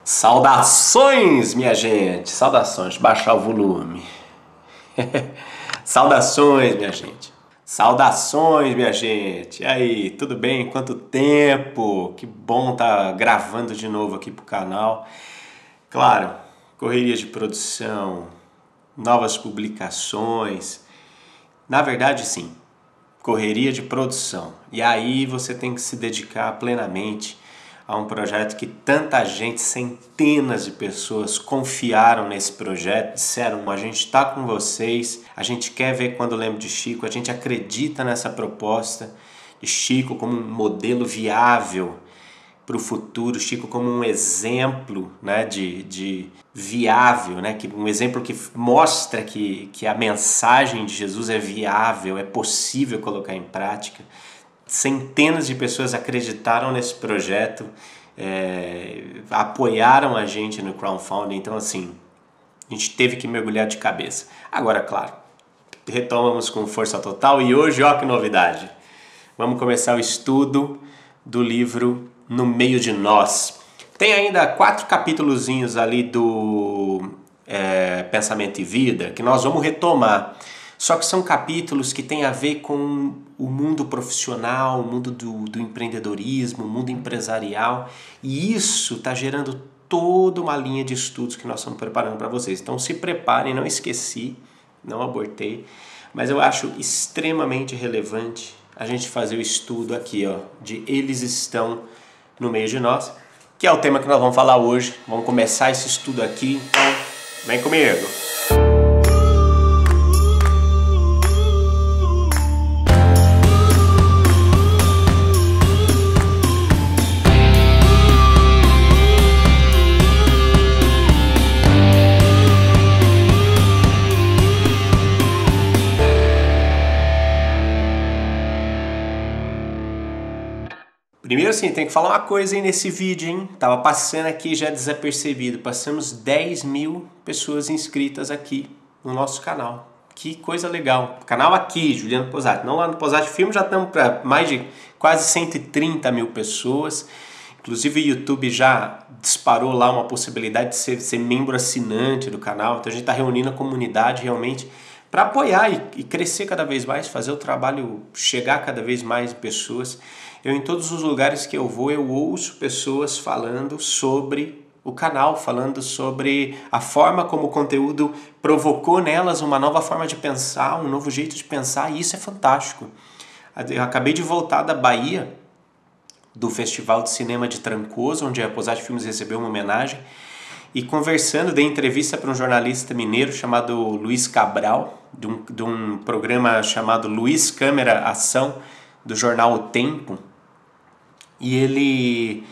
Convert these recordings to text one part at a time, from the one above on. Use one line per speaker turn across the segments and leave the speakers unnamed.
Saudações, minha gente! Saudações, baixar o volume. Saudações, minha gente! Saudações, minha gente! E aí, tudo bem? Quanto tempo? Que bom estar gravando de novo aqui pro canal. Claro, correria de produção, novas publicações. Na verdade, sim, correria de produção. E aí você tem que se dedicar plenamente a um projeto que tanta gente, centenas de pessoas confiaram nesse projeto, disseram: a gente está com vocês, a gente quer ver Quando Lembro de Chico, a gente acredita nessa proposta de Chico como um modelo viável para o futuro, Chico como um exemplo, né, de viável, né, um exemplo que mostra que a mensagem de Jesus é viável, é possível colocar em prática. Centenas de pessoas acreditaram nesse projeto, apoiaram a gente no crowdfunding, então assim, a gente teve que mergulhar de cabeça. Agora, claro, retomamos com força total e hoje, ó que novidade, vamos começar o estudo do livro No Meio de Nós. Tem ainda 4 capítulozinhos ali do Pensamento e Vida que nós vamos retomar. Só que são capítulos que têm a ver com o mundo profissional, o mundo do empreendedorismo, o mundo empresarial. E isso está gerando toda uma linha de estudos que nós estamos preparando para vocês. Então se preparem, não esqueci, não abortei. Mas eu acho extremamente relevante a gente fazer o estudo aqui, ó, de Eles Estão no Meio de Nós, que é o tema que nós vamos falar hoje. Vamos começar esse estudo aqui, então vem comigo! Primeiro assim, tem que falar uma coisa aí nesse vídeo, hein? Tava passando aqui já desapercebido. Passamos 10 mil pessoas inscritas aqui no nosso canal. Que coisa legal. Canal aqui, Juliano Posati. Não lá no Posati Filme, já estamos para mais de quase 130 mil pessoas. Inclusive o YouTube já disparou lá uma possibilidade de ser membro assinante do canal. Então a gente está reunindo a comunidade realmente para apoiar e crescer cada vez mais, fazer o trabalho chegar cada vez mais pessoas. Em todos os lugares que eu vou, eu ouço pessoas falando sobre o canal, falando sobre a forma como o conteúdo provocou nelas uma nova forma de pensar, um novo jeito de pensar, e isso é fantástico. Eu acabei de voltar da Bahia, do Festival de Cinema de Trancoso, onde a Posati Filmes recebeu uma homenagem, e conversando, dei entrevista para um jornalista mineiro chamado Luiz Cabral, de um programa chamado Luiz Câmera Ação, do jornal O Tempo, e ele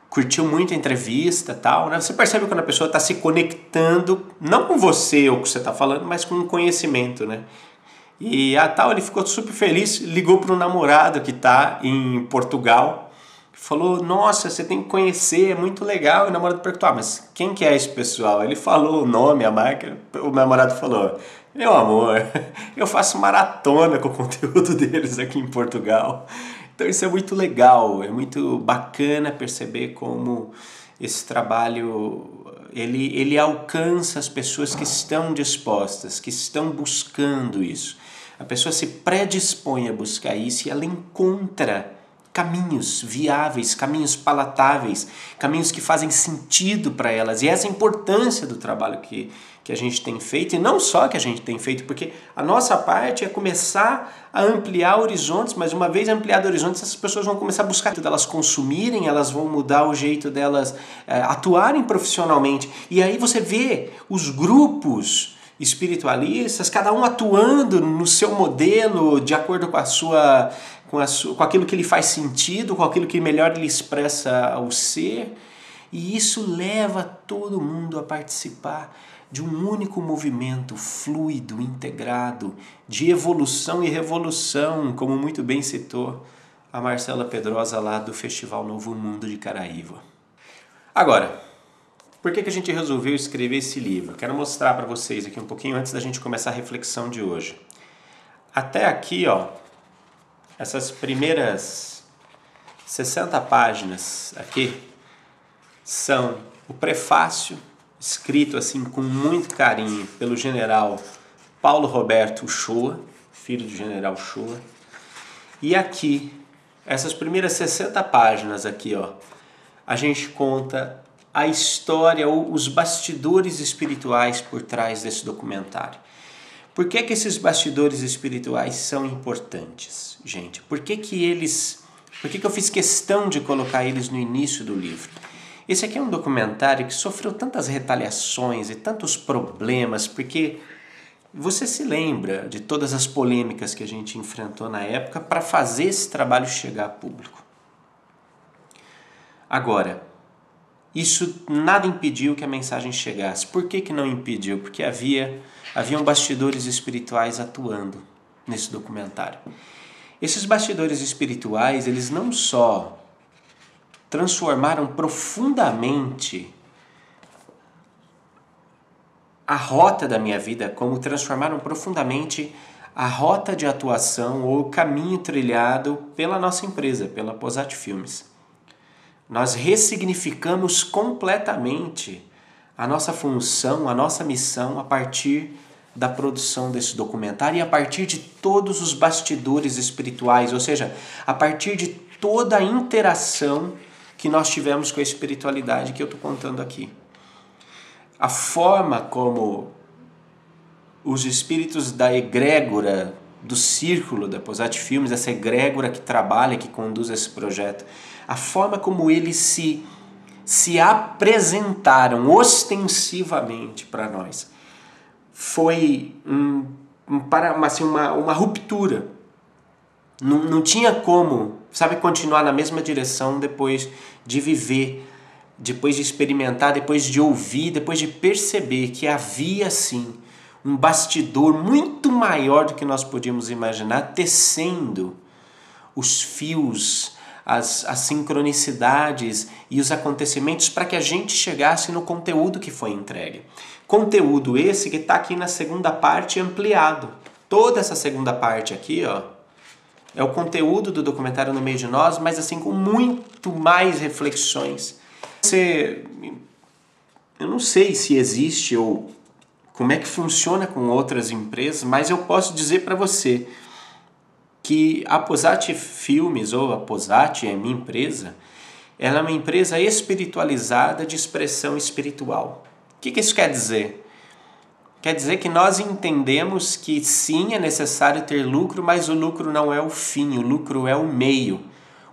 curtiu muito a entrevista e tal, né? Você percebe quando a pessoa está se conectando, não com você ou com o que você está falando, mas com o conhecimento, né? E ele ficou super feliz, ligou para um namorado que está em Portugal, falou: nossa, você tem que conhecer, é muito legal. E o namorado perguntou: mas quem que é esse pessoal? Ele falou o nome, a marca, o namorado falou: meu amor, eu faço maratona com o conteúdo deles aqui em Portugal. Então isso é muito legal, é muito bacana perceber como esse trabalho ele alcança as pessoas que estão dispostas, que estão buscando isso. A pessoa se predispõe a buscar isso e ela encontra caminhos viáveis, caminhos palatáveis, caminhos que fazem sentido para elas. E essa é a importância do trabalho que a gente tem feito, e não só que a gente tem feito, porque a nossa parte é começar a ampliar horizontes, mas uma vez ampliado horizontes, essas pessoas vão começar a buscar delas consumirem, elas vão mudar o jeito delas atuarem profissionalmente. E aí você vê os grupos espiritualistas, cada um atuando no seu modelo, de acordo com aquilo que lhe faz sentido, com aquilo que melhor lhe expressa o ser, e isso leva todo mundo a participar de um único movimento fluido, integrado, de evolução e revolução, como muito bem citou a Marcela Pedrosa lá do Festival Novo Mundo de Caraíva. Agora, por que a gente resolveu escrever esse livro? Quero mostrar para vocês aqui um pouquinho antes da gente começar a reflexão de hoje. Até aqui, ó, essas primeiras 60 páginas aqui são O prefácio, escrito assim com muito carinho pelo general Paulo Roberto Uchoa, filho do general Uchoa. E aqui, essas primeiras 60 páginas aqui, ó, a gente conta a história ou os bastidores espirituais por trás desse documentário. Por que que esses bastidores espirituais são importantes, gente? Por que que eu fiz questão de colocar eles no início do livro? Esse aqui é um documentário que sofreu tantas retaliações e tantos problemas, porque você se lembra de todas as polêmicas que a gente enfrentou na época para fazer esse trabalho chegar a público. Agora, isso nada impediu que a mensagem chegasse. Por que que não impediu? Porque haviam bastidores espirituais atuando nesse documentário. Esses bastidores espirituais, eles não só transformaram profundamente a rota da minha vida, como transformaram profundamente a rota de atuação ou o caminho trilhado pela nossa empresa, pela Posati Filmes. Nós ressignificamos completamente a nossa função, a nossa missão a partir da produção desse documentário e a partir de todos os bastidores espirituais, ou seja, a partir de toda a interação que nós tivemos com a espiritualidade que eu estou contando aqui. A forma como os espíritos da egrégora, do círculo da Posati Filmes, essa egrégora que trabalha, que conduz esse projeto, a forma como eles se apresentaram ostensivamente para nós foi uma ruptura. Não tinha como, continuar na mesma direção depois de viver, depois de experimentar, depois de ouvir, depois de perceber que havia sim um bastidor muito maior do que nós podíamos imaginar, tecendo os fios, as sincronicidades e os acontecimentos para que a gente chegasse no conteúdo que foi entregue. Conteúdo esse que está aqui na segunda parte ampliado. Toda essa segunda parte aqui, ó, é o conteúdo do documentário No Meio de Nós, mas assim com muito mais reflexões. Eu não sei se existe ou como é que funciona com outras empresas, mas eu posso dizer para você que a Posati Filmes, ou a Posati, é minha empresa, ela é uma empresa espiritualizada de expressão espiritual. O que isso quer dizer? Quer dizer que nós entendemos que sim, é necessário ter lucro, mas o lucro não é o fim, o lucro é o meio.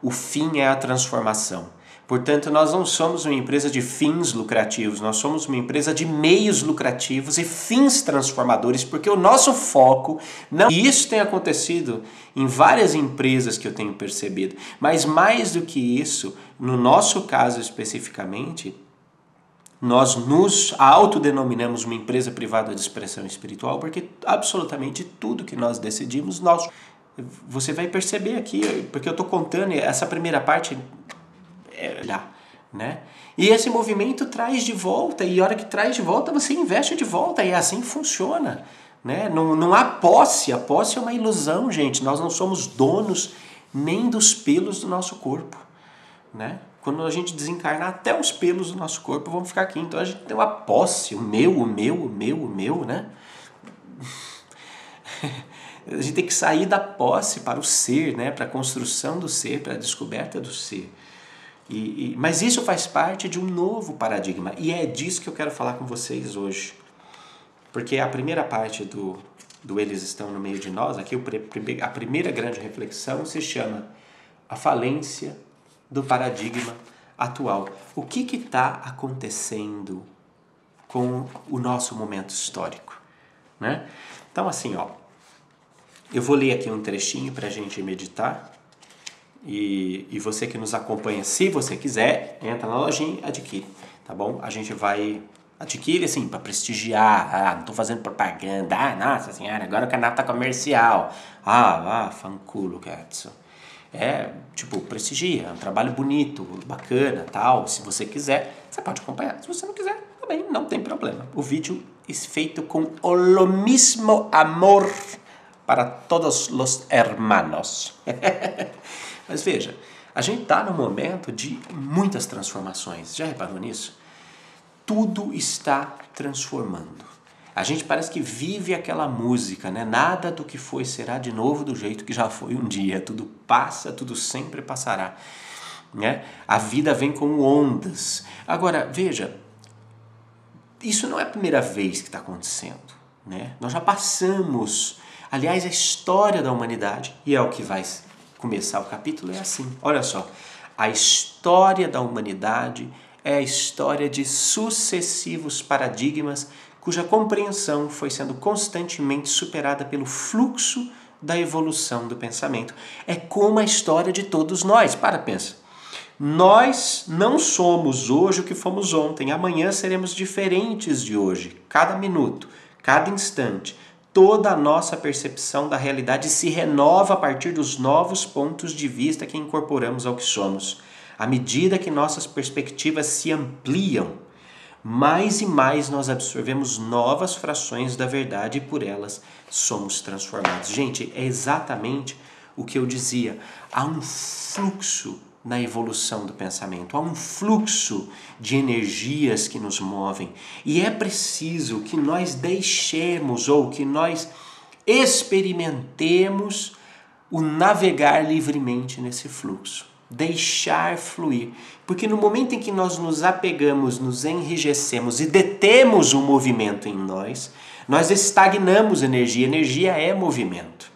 O fim é a transformação. Portanto, nós não somos uma empresa de fins lucrativos, nós somos uma empresa de meios lucrativos e fins transformadores, porque o nosso foco não... E isso tem acontecido em várias empresas que eu tenho percebido, mas mais do que isso, no nosso caso especificamente, nós nos autodenominamos uma empresa privada de expressão espiritual, porque absolutamente tudo que nós decidimos, você vai perceber aqui, porque eu estou contando essa primeira parte... né? E esse movimento traz de volta, e a hora que traz de volta, você investe de volta, e assim funciona, né? Não há posse, a posse é uma ilusão, gente. Nós não somos donos nem dos pelos do nosso corpo, né? Quando a gente desencarnar, até os pelos do nosso corpo vão ficar aqui. Então a gente tem uma posse, o meu, né? A gente tem que sair da posse para o ser, né? Para a construção do ser, para a descoberta do ser. Mas isso faz parte de um novo paradigma, e é disso que eu quero falar com vocês hoje. Porque a primeira parte do Eles Estão no Meio de Nós, aqui a primeira grande reflexão se chama a falência do paradigma atual. O que está acontecendo com o nosso momento histórico, né? Então assim, ó, eu vou ler aqui um trechinho para a gente meditar. E você que nos acompanha, se você quiser, entra na lojinha e adquire, tá bom? A gente vai... Adquire, assim, para prestigiar. Não tô fazendo propaganda. Nossa senhora, agora o canal tá comercial. Fanculo, Katsu. Prestigia. É um trabalho bonito, bacana, tal. Se você quiser, você pode acompanhar. Se você não quiser, também não tem problema. O vídeo é feito com o mesmo amor para todos os hermanos. Mas veja, a gente está num momento de muitas transformações. Já reparou nisso? tudo está transformando. A gente parece que vive aquela música, né? Nada do que foi será de novo do jeito que já foi um dia. Tudo passa, tudo sempre passará, né? A vida vem como ondas. Agora, veja, isso não é a primeira vez que está acontecendo, né? Nós já passamos, aliás, a história da humanidade, e é o que vai começar o capítulo, é assim. Olha só, a história da humanidade é a história de sucessivos paradigmas cuja compreensão foi sendo constantemente superada pelo fluxo da evolução do pensamento. É como a história de todos nós. Pensa. Nós não somos hoje o que fomos ontem. Amanhã seremos diferentes de hoje. Cada minuto, cada instante, toda a nossa percepção da realidade se renova a partir dos novos pontos de vista que incorporamos ao que somos. À medida que nossas perspectivas se ampliam, mais e mais nós absorvemos novas frações da verdade e por elas somos transformados. Gente, é exatamente o que eu dizia. Há um fluxo na evolução do pensamento, há um fluxo de energias que nos movem e é preciso que nós deixemos ou que nós experimentemos o navegar livremente nesse fluxo. Deixar fluir, porque no momento em que nós nos apegamos, nos enrijecemos e detemos o movimento em nós, nós estagnamos energia. Energia é movimento.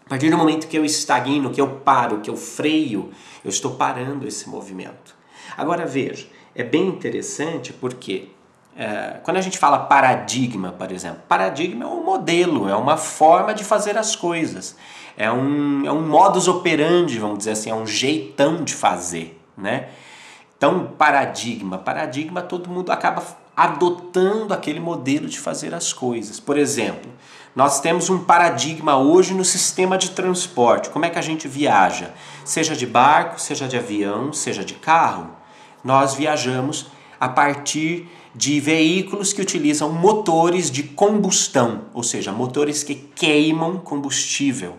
A partir do momento que eu estagno, que eu paro, que eu freio, eu estou parando esse movimento. Agora veja, é bem interessante porque quando a gente fala paradigma, por exemplo, paradigma é um modelo, é uma forma de fazer as coisas. É um modus operandi, vamos dizer assim, é um jeitão de fazer, né? Então, paradigma, todo mundo acaba adotando aquele modelo de fazer as coisas. Por exemplo, nós temos um paradigma hoje no sistema de transporte. Como é que a gente viaja? Seja de barco, seja de avião, seja de carro, nós viajamos a partir de veículos que utilizam motores de combustão, ou seja, motores que queimam combustível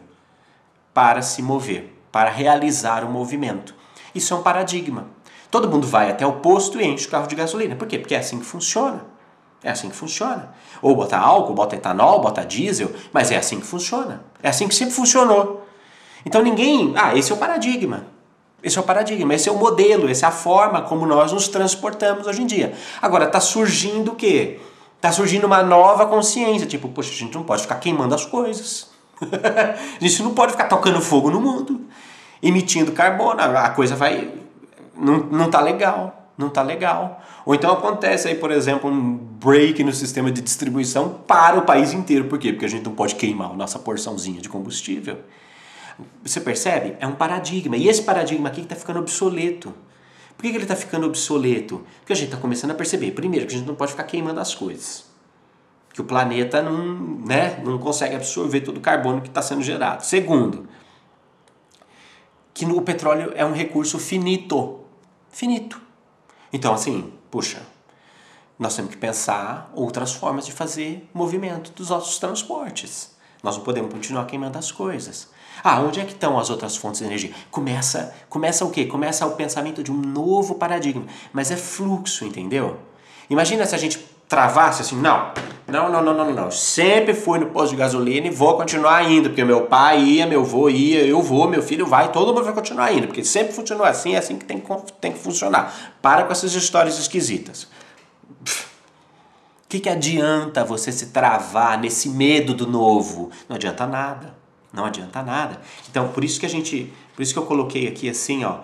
para se mover, para realizar o movimento. Isso é um paradigma. Todo mundo vai até o posto e enche o carro de gasolina. Por quê? Porque é assim que funciona. É assim que funciona. Ou bota álcool, bota etanol, bota diesel, mas é assim que funciona. É assim que sempre funcionou. Então ninguém... esse é o paradigma. Esse é o paradigma, esse é o modelo, essa é a forma como nós nos transportamos hoje em dia. Agora, está surgindo o quê? Está surgindo uma nova consciência. Tipo, poxa, a gente não pode ficar queimando as coisas. A gente não pode ficar tocando fogo no mundo, emitindo carbono, a coisa vai... Não tá legal, não tá legal. Ou então acontece aí, por exemplo, um break no sistema de distribuição para o país inteiro. Por quê? Porque a gente não pode queimar a nossa porçãozinha de combustível. Você percebe? É um paradigma. E esse paradigma aqui está ficando obsoleto. Por que ele está ficando obsoleto? Porque a gente está começando a perceber, primeiro, que a gente não pode ficar queimando as coisas. Que o planeta não consegue absorver todo o carbono que está sendo gerado. Segundo, que o petróleo é um recurso finito. Finito. Então, assim, puxa, nós temos que pensar outras formas de fazer movimento dos nossos transportes. Nós não podemos continuar queimando as coisas. Onde é que estão as outras fontes de energia? Começa o quê? Começa o pensamento de um novo paradigma. Mas é fluxo, entendeu? Imagina se a gente travasse assim, não. Sempre fui no posto de gasolina e vou continuar indo, porque meu pai ia, meu avô ia, eu vou, meu filho vai, todo mundo vai continuar indo, porque sempre funcionou assim, é assim que tem que funcionar. Para com essas histórias esquisitas. O que adianta você se travar nesse medo do novo? Não adianta nada. Não adianta nada. Então, por isso que eu coloquei aqui assim, ó.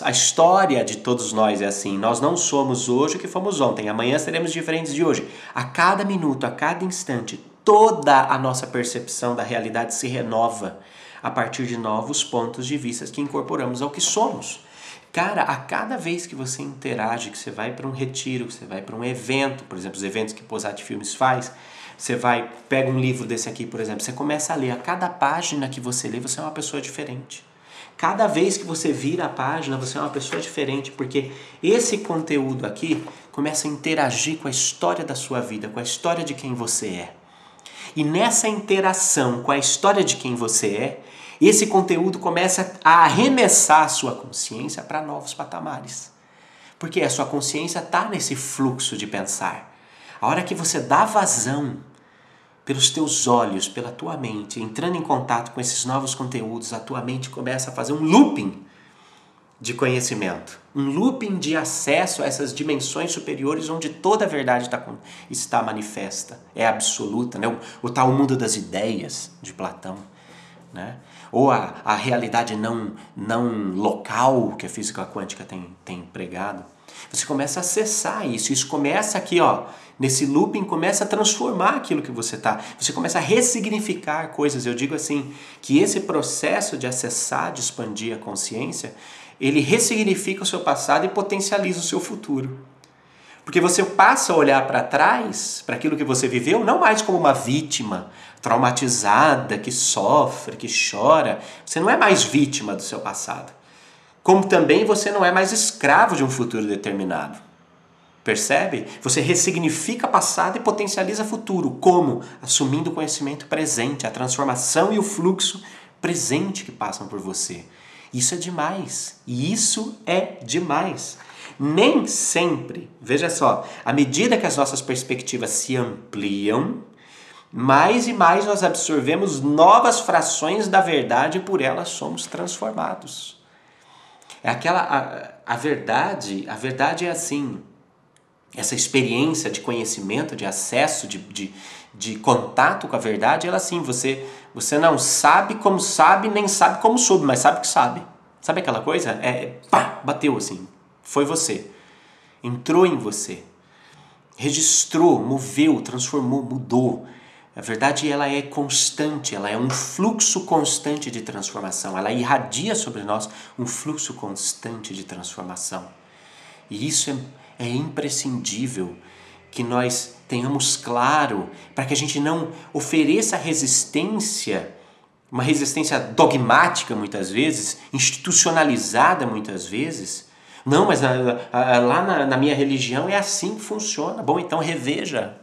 A história de todos nós é assim. Nós não somos hoje o que fomos ontem. Amanhã seremos diferentes de hoje. A cada minuto, a cada instante, toda a nossa percepção da realidade se renova a partir de novos pontos de vista que incorporamos ao que somos. Cara, a cada vez que você interage, que você vai para um retiro, que você vai para um evento, por exemplo, os eventos que Posati Filmes faz, você pega um livro desse aqui, por exemplo, você começa a ler, a cada página que você lê, você é uma pessoa diferente. Cada vez que você vira a página, você é uma pessoa diferente, porque esse conteúdo aqui começa a interagir com a história da sua vida, com a história de quem você é. E nessa interação com a história de quem você é, esse conteúdo começa a arremessar a sua consciência para novos patamares. Porque a sua consciência está nesse fluxo de pensar. A hora que você dá vazão pelos teus olhos, pela tua mente, entrando em contato com esses novos conteúdos, a tua mente começa a fazer um looping de conhecimento, um looping de acesso a essas dimensões superiores onde toda a verdade está manifesta, é absoluta, né? O tal mundo das ideias de Platão, né? Ou a realidade não local que a física quântica tem pregado. Você começa a acessar isso, isso começa aqui, ó, nesse looping, começa a transformar aquilo que você está. Você começa a ressignificar coisas. Eu digo assim, que esse processo de acessar, de expandir a consciência, ele ressignifica o seu passado e potencializa o seu futuro. Porque você passa a olhar para trás, para aquilo que você viveu, não mais como uma vítima traumatizada, que sofre, que chora. Você não é mais vítima do seu passado. Como também você não é mais escravo de um futuro determinado. Percebe? Você ressignifica passado e potencializa futuro. Como? Assumindo o conhecimento presente, a transformação e o fluxo presente que passam por você. Isso é demais. E isso é demais. Nem sempre, veja só, à medida que as nossas perspectivas se ampliam, mais e mais nós absorvemos novas frações da verdade e por elas somos transformados. É a verdade é assim, essa experiência de conhecimento, de acesso, de contato com a verdade, ela assim, você não sabe como sabe, nem sabe como soube, mas sabe que sabe. Sabe aquela coisa? Pá, bateu assim, foi você, entrou em você, registrou, moveu, transformou, mudou. A verdade, ela é constante, ela é um fluxo constante de transformação, ela irradia sobre nós um fluxo constante de transformação. E isso é imprescindível que nós tenhamos claro, para que a gente não ofereça resistência, uma resistência dogmática muitas vezes, institucionalizada muitas vezes. Não, mas lá na minha religião é assim que funciona. Bom, então reveja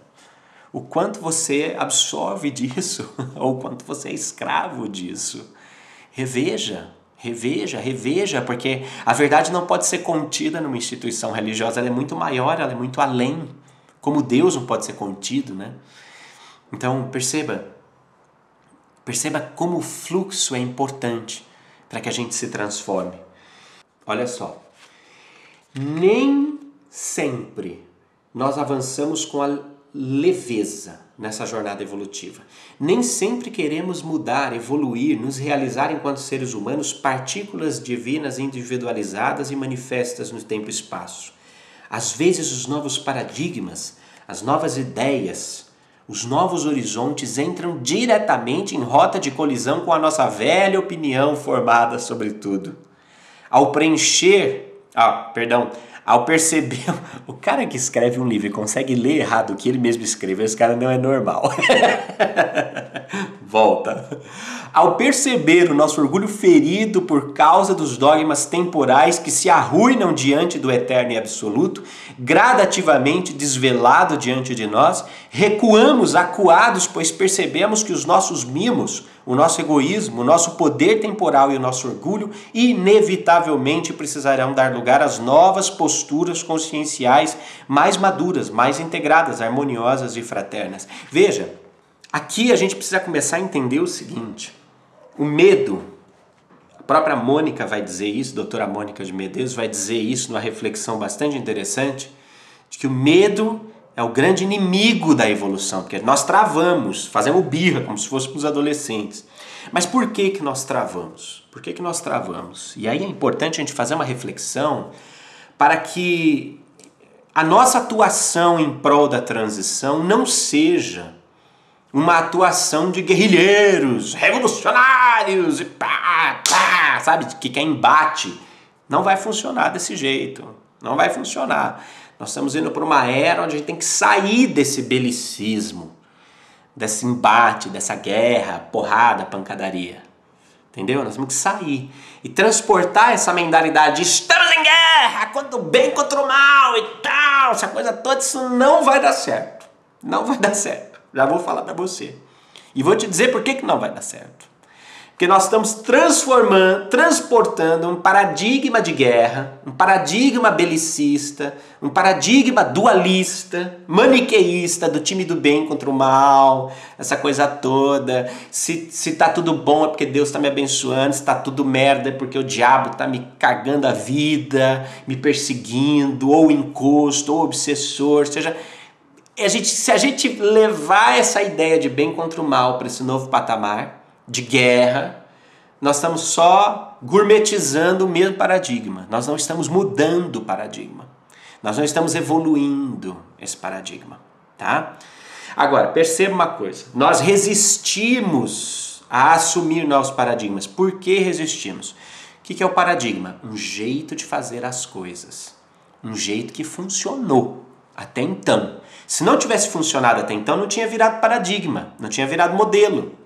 o quanto você absorve disso, ou o quanto você é escravo disso. Reveja, porque a verdade não pode ser contida numa instituição religiosa, ela é muito maior, ela é muito além. Como Deus não pode ser contido, né? Então, perceba como o fluxo é importante para que a gente se transforme. Olha só, nem sempre nós avançamos com a leveza nessa jornada evolutiva. Nem sempre queremos mudar, evoluir, nos realizar enquanto seres humanos, partículas divinas individualizadas e manifestas no tempo e espaço. Às vezes os novos paradigmas, as novas ideias, os novos horizontes entram diretamente em rota de colisão com a nossa velha opinião formada sobre tudo. Ao perceber, o cara que escreve um livro e consegue ler errado o que ele mesmo escreveu, esse cara não é normal. Volta. Ao perceber o nosso orgulho ferido por causa dos dogmas temporais que se arruinam diante do eterno e absoluto, gradativamente desvelado diante de nós, recuamos acuados, pois percebemos que os nossos mimos, o nosso egoísmo, o nosso poder temporal e o nosso orgulho inevitavelmente precisarão dar lugar às novas posturas conscienciais mais maduras, mais integradas, harmoniosas e fraternas. Veja, aqui a gente precisa começar a entender o seguinte: o medo, a própria Mônica vai dizer isso, a doutora Mônica de Medeiros vai dizer isso numa reflexão bastante interessante, de que o medo é o grande inimigo da evolução, porque nós travamos, fazemos birra como se fôssemos adolescentes. Mas por que nós travamos? Por que nós travamos? E aí é importante a gente fazer uma reflexão para que a nossa atuação em prol da transição não seja uma atuação de guerrilheiros, revolucionários, e sabe, que quer embate. Não vai funcionar desse jeito, não vai funcionar. Nós estamos indo para uma era onde a gente tem que sair desse belicismo, desse embate, dessa guerra, porrada, pancadaria. Entendeu? Nós temos que sair e transportar essa mentalidade. Estamos em guerra, contra o bem, contra o mal e tal. Essa coisa toda, isso não vai dar certo. Não vai dar certo. Já vou falar para você. E vou te dizer por que não vai dar certo. Porque nós estamos transportando um paradigma de guerra, um paradigma belicista, um paradigma dualista, maniqueísta, do time do bem contra o mal, essa coisa toda. Se tá tudo bom é porque Deus tá me abençoando, se tá tudo merda é porque o diabo tá me cagando a vida, me perseguindo, ou encosto, ou obsessor, seja... Se a gente levar essa ideia de bem contra o mal para esse novo patamar de guerra, nós estamos só gourmetizando o mesmo paradigma. Nós não estamos mudando o paradigma. Nós não estamos evoluindo esse paradigma, tá? Agora, perceba uma coisa. Nós resistimos a assumir novos paradigmas. Por que resistimos? O que é o paradigma? Um jeito de fazer as coisas. Um jeito que funcionou até então. Se não tivesse funcionado até então, não tinha virado paradigma, não tinha virado modelo.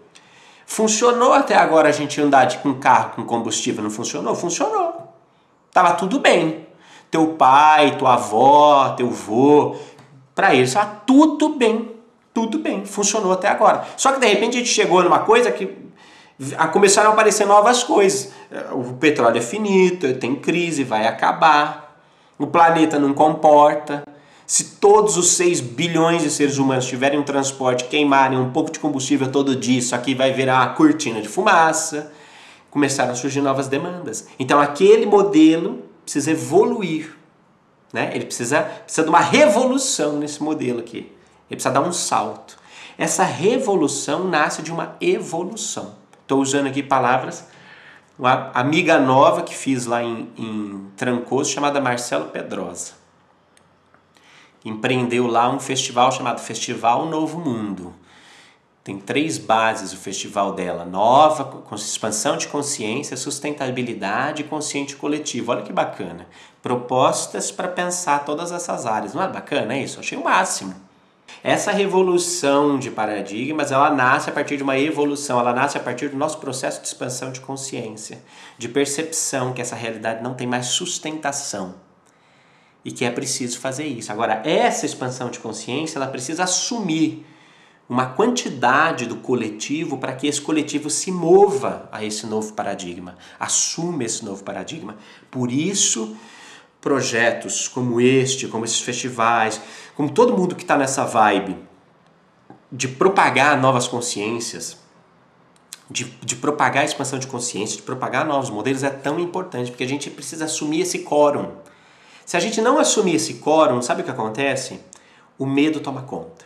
Funcionou até agora a gente andar com carro com combustível, não funcionou? Funcionou. Tava tudo bem. Teu pai, tua avó, teu vô, para eles estava tudo bem. Tudo bem, funcionou até agora. Só que de repente a gente chegou numa coisa que começaram a aparecer novas coisas. O petróleo é finito, tem crise, vai acabar. O planeta não comporta. Se todos os 6 bilhões de seres humanos tiverem um transporte, queimarem um pouco de combustível todo dia, isso aqui vai virar uma cortina de fumaça. Começaram a surgir novas demandas. Então aquele modelo precisa evoluir, né? Ele precisa de uma revolução nesse modelo aqui. Ele precisa dar um salto. Essa revolução nasce de uma evolução. Estou usando aqui palavras, uma amiga nova que fiz lá em Trancoso, chamada Marcelo Pedrosa. Empreendeu lá um festival chamado Festival Novo Mundo. Tem 3 bases o festival dela. Nova, com expansão de consciência, sustentabilidade e consciente coletivo. Olha que bacana. Propostas para pensar todas essas áreas. Não é bacana isso? Achei o máximo. Essa revolução de paradigmas, ela nasce a partir de uma evolução. Ela nasce a partir do nosso processo de expansão de consciência. De percepção que essa realidade não tem mais sustentação. E que é preciso fazer isso. Agora, essa expansão de consciência, ela precisa assumir uma quantidade do coletivo para que esse coletivo se mova a esse novo paradigma, assuma esse novo paradigma. Por isso, projetos como este, como esses festivais, como todo mundo que está nessa vibe de propagar novas consciências, de propagar a expansão de consciência, de propagar novos modelos, é tão importante, porque a gente precisa assumir esse quórum. Se a gente não assumir esse quórum, sabe o que acontece? O medo toma conta.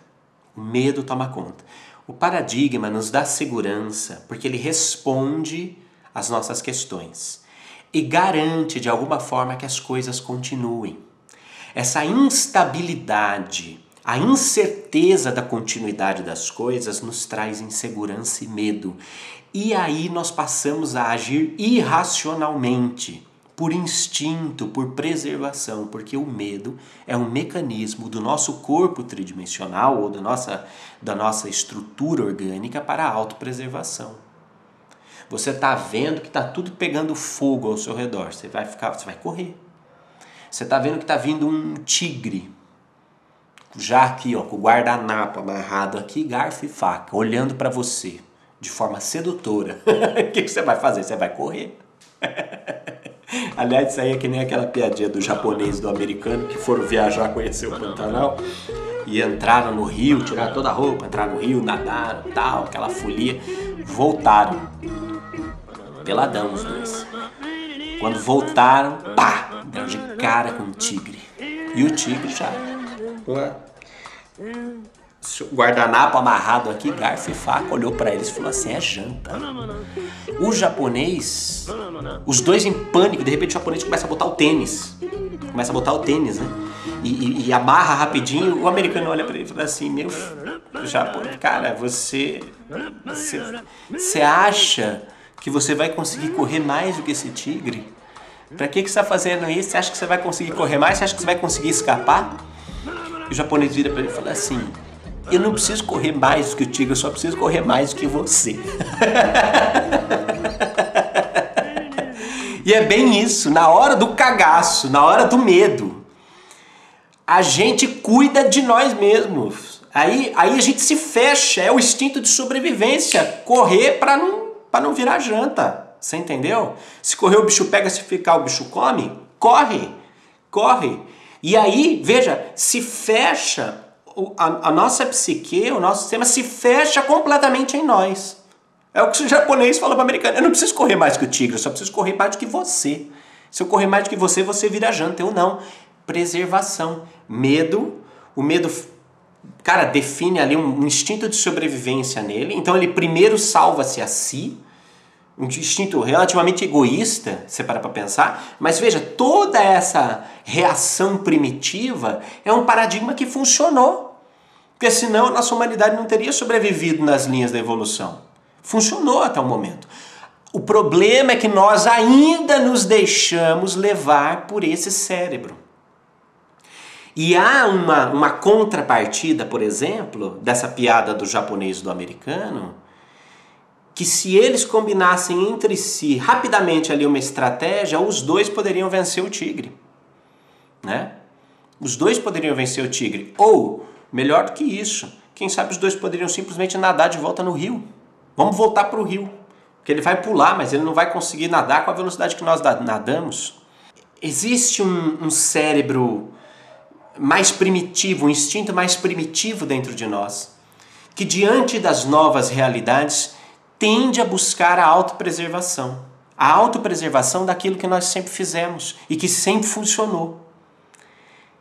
O medo toma conta. O paradigma nos dá segurança porque ele responde às nossas questões e garante de alguma forma que as coisas continuem. Essa instabilidade, a incerteza da continuidade das coisas nos traz insegurança e medo. E aí nós passamos a agir irracionalmente. Por instinto, por preservação, porque o medo é um mecanismo do nosso corpo tridimensional ou da nossa estrutura orgânica para a autopreservação. Você está vendo que está tudo pegando fogo ao seu redor, você vai correr. Você está vendo que está vindo um tigre, já aqui, ó, com o guardanapo amarrado aqui, garfo e faca, olhando para você de forma sedutora. O que você vai fazer? Você vai correr. Aliás, isso aí é que nem aquela piadinha do japonês e do americano que foram viajar, conhecer o Pantanal e entraram no rio, tiraram toda a roupa, entraram no rio, nadaram, tal, aquela folia, voltaram, peladão os dois. Quando voltaram, pá, deram de cara com o tigre. E o tigre já, guardanapo amarrado aqui, garfo e faca, olhou pra eles e falou assim, é janta. O japonês, os dois em pânico, de repente o japonês começa a botar o tênis. Né? E amarra rapidinho, o americano olha pra ele e fala assim, meu japonês, cara, você acha que você vai conseguir correr mais do que esse tigre? Pra que você está fazendo isso? Você acha que você vai conseguir correr mais? Você acha que você vai conseguir escapar? E o japonês vira pra ele e fala assim, eu não preciso correr mais do que o tigre, eu só preciso correr mais do que você. E é bem isso, na hora do cagaço, na hora do medo, a gente cuida de nós mesmos. Aí a gente se fecha, é o instinto de sobrevivência, correr para não para não virar janta. Você entendeu? Se correr o bicho pega, se ficar o bicho come, corre, corre. E aí, veja, se fecha, a nossa psique, o nosso sistema se fecha completamente em nós. É o que o japonês fala para o americano. Eu não preciso correr mais que o tigre, eu só preciso correr mais do que você. Se eu correr mais do que você vira janta. Eu não. Preservação. Medo. O medo, cara, define ali um instinto de sobrevivência nele. Então ele primeiro salva-se a si. Um instinto relativamente egoísta, você para pensar. Mas veja, toda essa reação primitiva é um paradigma que funcionou. Porque senão a nossa humanidade não teria sobrevivido nas linhas da evolução. Funcionou até o momento. O problema é que nós ainda nos deixamos levar por esse cérebro. E há uma contrapartida, por exemplo, dessa piada do japonês e do americano, que se eles combinassem entre si rapidamente ali uma estratégia, os dois poderiam vencer o tigre. Né? Os dois poderiam vencer o tigre. Ou, melhor do que isso, quem sabe os dois poderiam simplesmente nadar de volta no rio. Vamos voltar para o rio. Porque ele vai pular, mas ele não vai conseguir nadar com a velocidade que nós nadamos. Existe um cérebro mais primitivo, um instinto mais primitivo dentro de nós, que diante das novas realidades tende a buscar a autopreservação. A autopreservação daquilo que nós sempre fizemos e que sempre funcionou.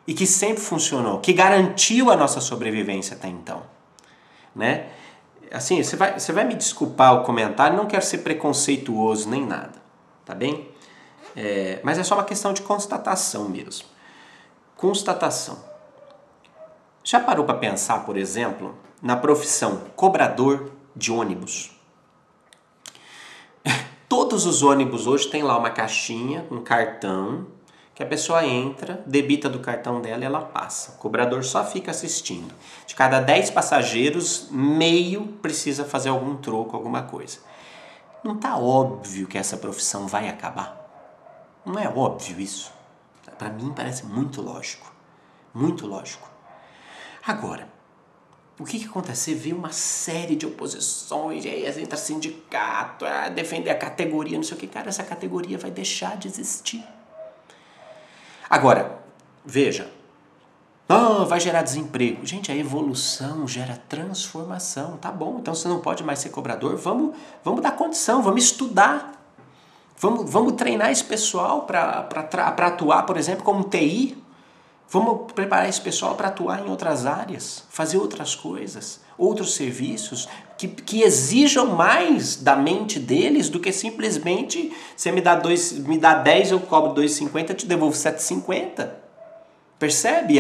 E que sempre funcionou, que garantiu a nossa sobrevivência até então. Né? Assim, você vai me desculpar o comentário, não quero ser preconceituoso nem nada, tá bem? Mas é só uma questão de constatação mesmo. Constatação. Já parou para pensar, por exemplo, na profissão cobrador de ônibus? Todos os ônibus hoje tem lá uma caixinha, um cartão, que a pessoa entra, debita do cartão dela e ela passa. O cobrador só fica assistindo. De cada 10 passageiros, meio precisa fazer algum troco, alguma coisa. Não está óbvio que essa profissão vai acabar? Não é óbvio isso? Para mim parece muito lógico. Muito lógico. Agora, o que acontece? Você vê uma série de oposições, aí entra sindicato, defender a categoria, não sei o que. Cara, essa categoria vai deixar de existir. Agora, veja, vai gerar desemprego. Gente, a evolução gera transformação, tá bom, então você não pode mais ser cobrador, vamos dar condição, vamos estudar, vamos treinar esse pessoal para atuar, por exemplo, como TI, vamos preparar esse pessoal para atuar em outras áreas, fazer outras coisas, outros serviços que exijam mais da mente deles do que simplesmente você me dá 10, eu cobro 2,50, eu te devolvo 7,50. Percebe?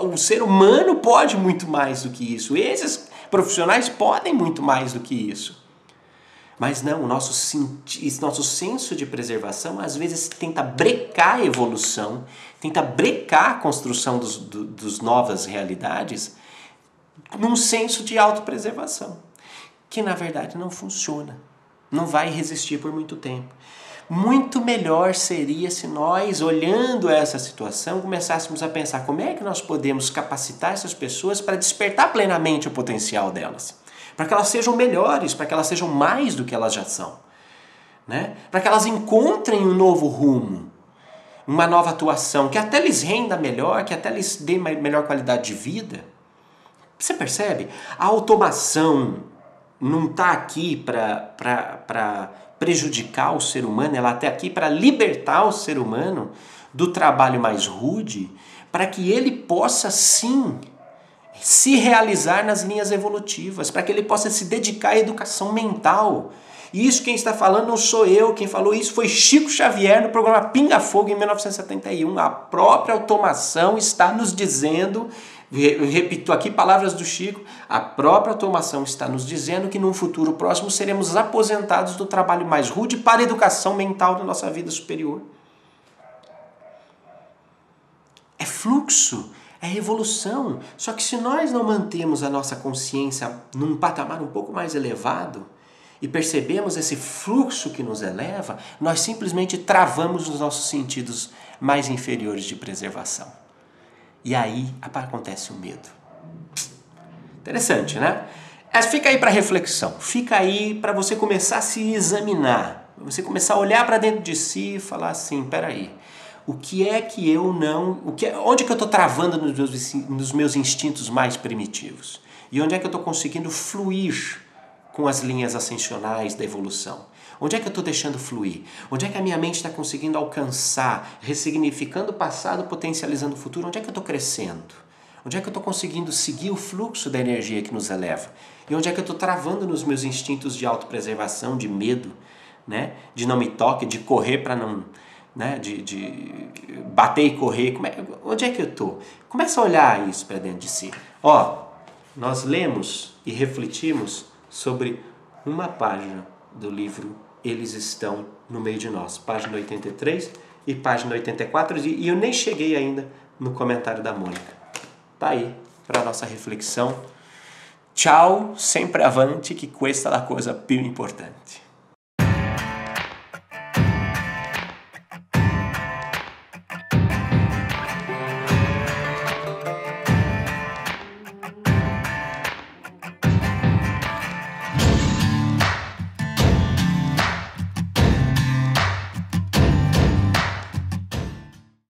O ser humano pode muito mais do que isso. Esses profissionais podem muito mais do que isso. Mas não, o nosso senso de preservação às vezes tenta brecar a evolução, tenta brecar a construção dos novas realidades num senso de autopreservação, que na verdade não funciona, não vai resistir por muito tempo. Muito melhor seria se nós, olhando essa situação, começássemos a pensar como é que nós podemos capacitar essas pessoas para despertar plenamente o potencial delas. Para que elas sejam melhores, para que elas sejam mais do que elas já são. Né? Para que elas encontrem um novo rumo, uma nova atuação, que até lhes renda melhor, que até lhes dê melhor qualidade de vida. Você percebe? A automação não está aqui para prejudicar o ser humano, ela está aqui para libertar o ser humano do trabalho mais rude, para que ele possa sim se realizar nas linhas evolutivas, para que ele possa se dedicar à educação mental. E isso quem está falando não sou eu, quem falou isso foi Chico Xavier no programa Pinga Fogo em 1971. A própria automação está nos dizendo, repito aqui palavras do Chico, a própria automação está nos dizendo que num futuro próximo seremos aposentados do trabalho mais rude para a educação mental da nossa vida superior. É fluxo. É evolução. Só que se nós não mantemos a nossa consciência num patamar um pouco mais elevado e percebemos esse fluxo que nos eleva, nós simplesmente travamos os nossos sentidos mais inferiores de preservação. E aí acontece o medo. Interessante, né? Fica aí para reflexão, fica aí para você começar a se examinar, você começar a olhar para dentro de si e falar assim, peraí, o que é que eu não... onde que eu estou travando nos meus instintos mais primitivos? E onde é que eu estou conseguindo fluir com as linhas ascensionais da evolução? Onde é que eu estou deixando fluir? Onde é que a minha mente está conseguindo alcançar, ressignificando o passado, potencializando o futuro? Onde é que eu estou crescendo? Onde é que eu estou conseguindo seguir o fluxo da energia que nos eleva? E onde é que eu estou travando nos meus instintos de autopreservação, de medo, né? De não me toque, de correr para não... né? De bater e correr. Onde é que eu estou? Começa a olhar isso para dentro de si. Nós lemos e refletimos sobre uma página do livro Eles Estão no Meio de Nós, página 83 e página 84, e eu nem cheguei ainda no comentário da Mônica. Tá aí para a nossa reflexão. Ciao, sempre avanti, que questa è la cosa più importante.